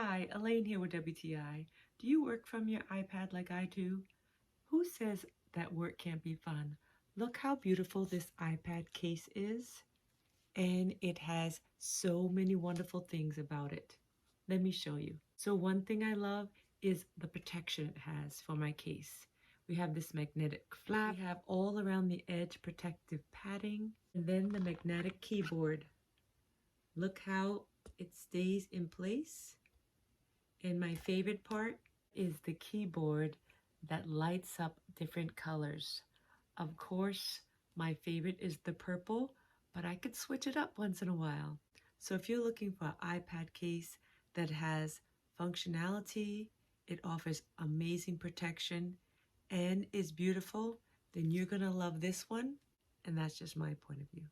Hi, Elaine here with WTI. Do you work from your iPad like I do? Who says that work can't be fun? Look how beautiful this iPad case is. And it has so many wonderful things about it. Let me show you. So one thing I love is the protection it has for my case. We have this magnetic flap. We have all around the edge protective padding. And then the magnetic keyboard. Look how it stays in place. And my favorite part is the keyboard that lights up different colors. Of course, my favorite is the purple, but I could switch it up once in a while. So if you're looking for an iPad case that has functionality, it offers amazing protection, and is beautiful, then you're gonna love this one, and that's just my point of view.